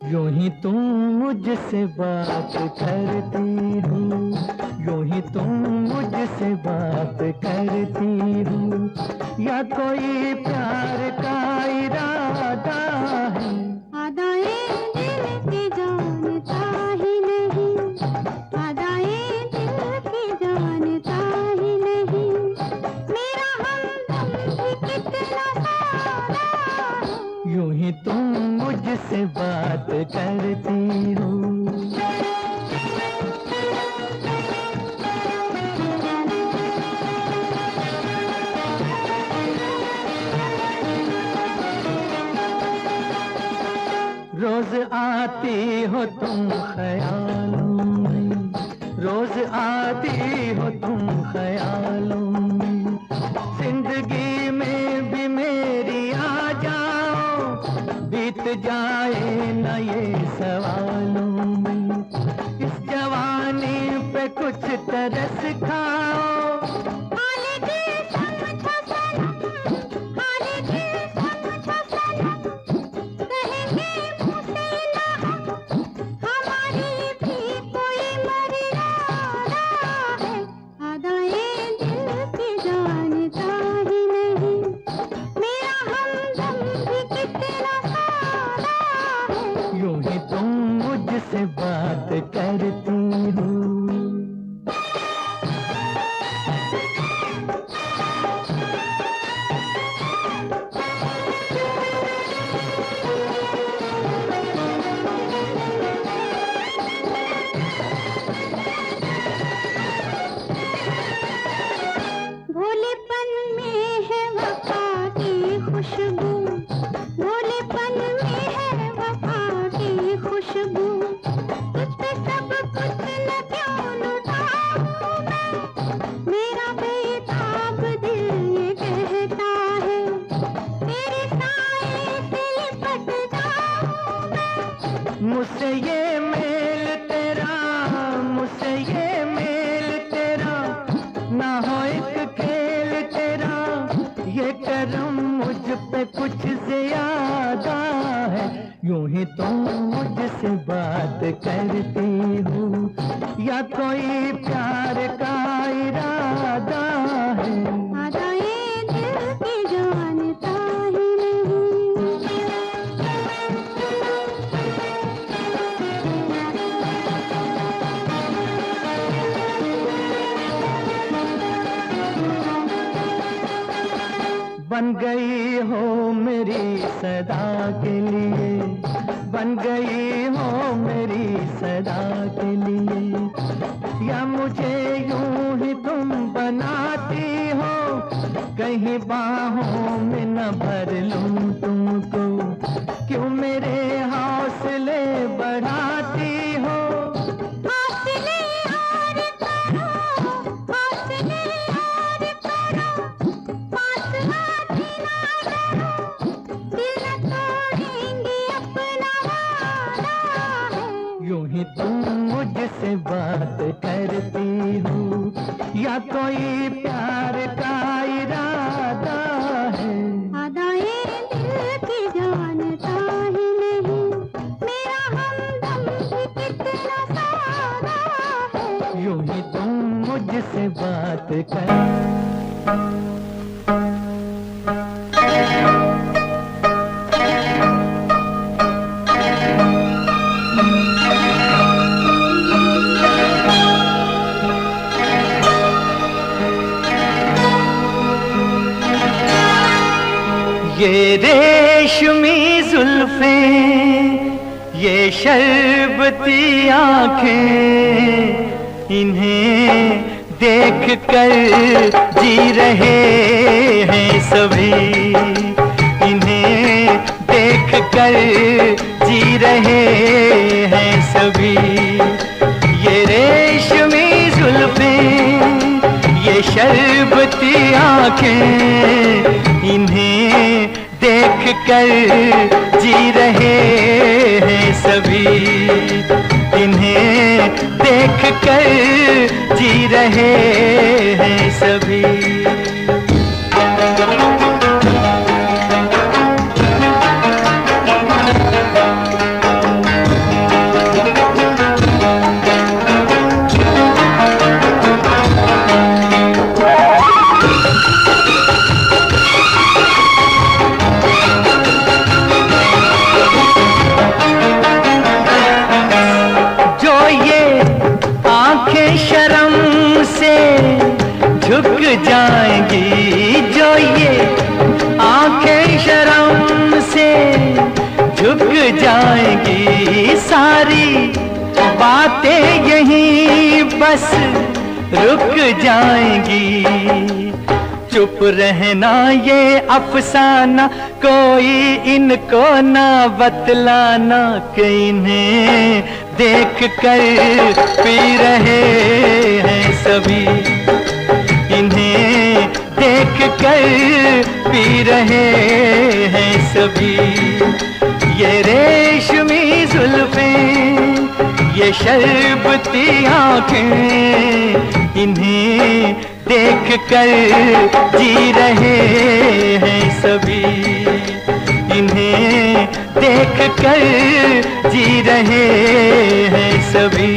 यूं ही तुम मुझसे बात करती हो, यूं ही तुम मुझसे बात करती हो, या कोई प्यार का इरादा है? अदाएं दिल की जानता ही नहीं, अदाएं दिल की जानता ही नहीं, मेरा हमदम भी कितना सादा है। यूं ही तुम मुझसे बात करती हो। रोज आती हो तुम ख्यालों में, रोज आती हो तुम ख्यालों में, जिंदगी में भी मेरी आ जाओ, बीत जाए न ये सवालों में, इस जवानी पे कुछ तरस खाओ। से बात करती हूँ। भोलेपन में है वफा की खुशबू, भोलेपन में है वफा की खुशबू, मुझसे ये मेल तेरा, मुझसे ये मेल तेरा, ना हो एक खेल तेरा, ये करम मुझ पे कुछ ज्यादा है। यूं ही तुम मुझसे बात करती हो, या कोई प्यार का इरादा है? बन गई हो मेरी सदा के लिए, बन गई हो मेरी सदा के लिए, या मुझे यूं ही तुम बनाती हो, कहीं बाहों में न भर लूं तुमको, क्यों मेरे हौसले बढ़ाती हो? यूं ही तुम मुझसे बात करती हो, या कोई प्यार का इरादा है? अदाएं दिल की जानता ही नहीं, मेरा हमदम भी कितना सादा है। यूं ही तुम मुझसे बात कर। ये रेशमी जुल्फें, ये शरबती आँखें, इन्हें देख कर जी रहे हैं सभी, इन्हें देख कर जी रहे हैं सभी। ये रेशमी जुल्फें, ये शरबती आँखें, इन्हें देख कर जी रहे हैं सभी, इन्हें देख कर जी रहे हैं सभी। जाएगी सारी बातें यहीं बस रुक जाएंगी। चुप रहना ये अफसाना कोई इनको ना बतलाना कि इन्हें देख कर पी रहे हैं सभी, इन्हें देख कर पी रहे हैं सभी। ये रेशमी जुल्फें, ये शरबती आँखें, इन्हें देख कर जी रहे हैं सभी, इन्हें देख कर जी रहे हैं सभी।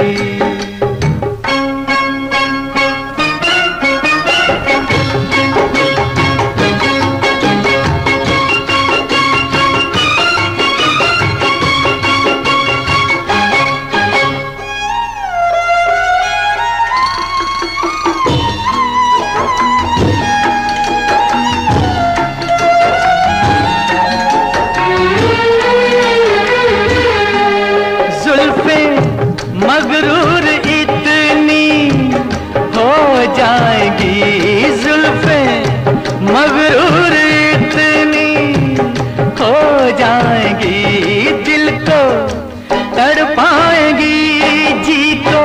मगरूर इतनी हो जाएगी जुल्फें, मगरूर इतनी हो जाएगी, दिल को तड़पाएंगी, जी को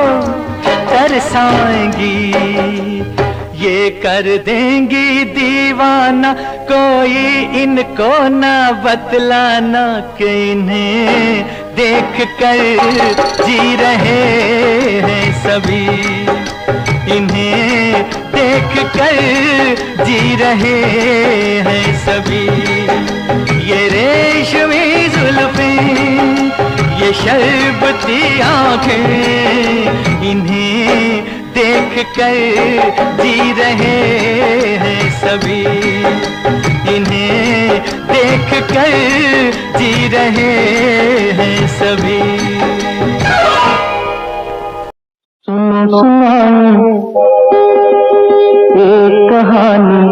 तरसाएंगी। ये कर देंगी दीवाना कोई इनको ना बतलाना कि इन्हें देख कर जी रहे हैं सभी, इन्हें देख कर जी रहे हैं सभी। ये रेशमी जुल्फें, ये शरबती आँखें, इन्हें देख कर जी रहे हैं सभी, इन्हें देख कर जी रहे हैं सभी। सुनो सुनाऊं एक कहानी,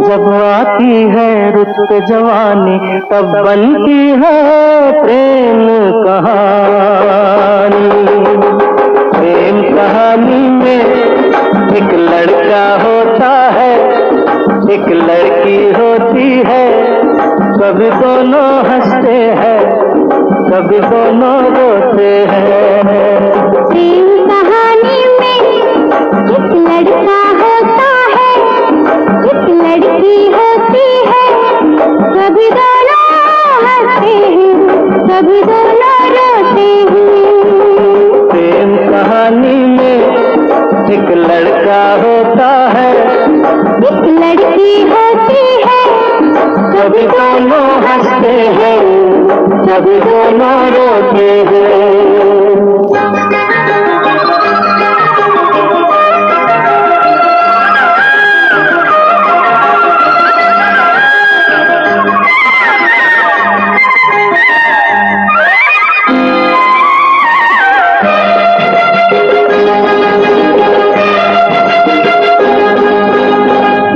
जब आती है रुत पे जवानी तब बनती है प्रेम कहानी। प्रेम कहानी में एक लड़का होता है, एक लड़की होती है, कभी दोनों हंसते हैं, कभी दोनों रोते हैं। प्रेम कहानी में एक लड़का होता है, एक लड़की होती है, कभी दोनों हंसते हैं, कभी दोनों रोते हैं। प्रेम कहानी में एक लड़का होता है, एक लड़की होती है, कभी दोनों हंसते हैं, कभी दोनों रोते हैं।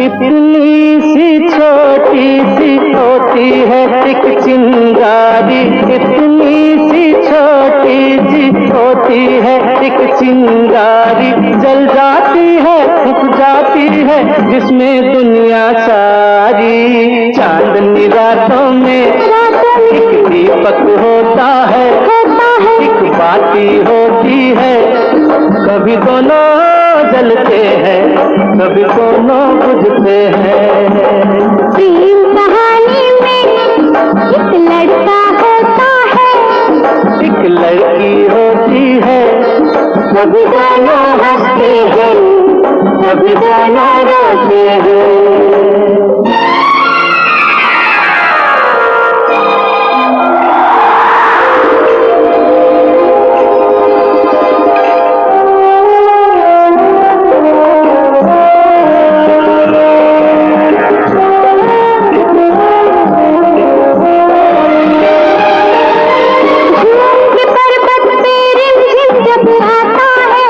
इतनी सी छोटी सी होती है एक चिंगारी, इतनी सी छोटी सी होती है एक चिंगारी, जल जाती है उठ जाती है जिसमें दुनिया सारी। चांदनी रातों में एक दीपक होता है, एक बाती होती है, कभी दोनों जलते हैं, कभी दोनों बुझते हैं। प्रेम कहानी में एक लड़का होता है, एक लड़की होती है, कभी दोनों हंसते हैं, कभी दोनों रोते हैं। आता है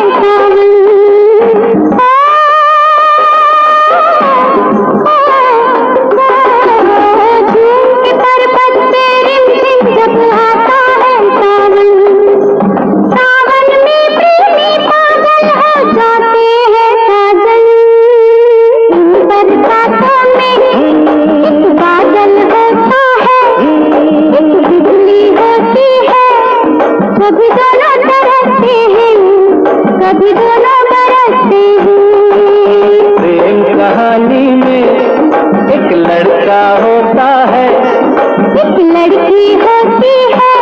कभी दोनों तरसते हैं, कभी दोनों बरसते हैं। प्रेम कहानी में एक लड़का होता है, एक लड़की होती है,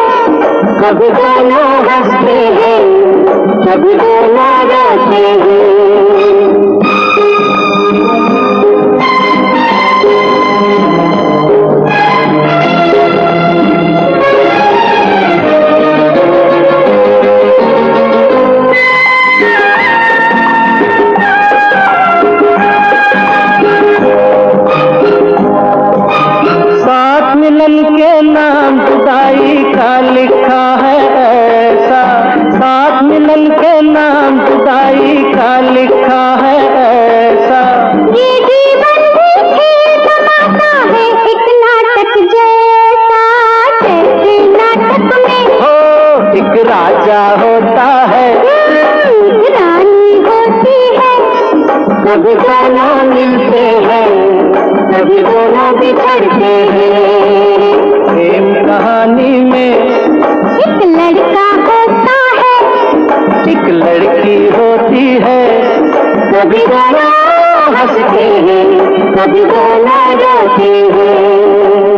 कभी दोनों हंसते हैं, कभी दोनों रोते हैं। मिलन के नाम जुदाई का लिखा है ऐसा, साथ मिलन के नाम जुदाई का लिखा है ऐसा। ये जीवन भी खेल तमाशा है, एक नाटक जैसा, जैसे नाटक में हो एक राजा होता है, एक रानी होती है, कभी दोनों मिलते हैं, कभी दोनों बिछड़ते हैं। प्रेम कहानी में एक लड़का होता है, एक लड़की होती है, कभी दोनों हंसते हैं, कभी दोनों रोते हैं।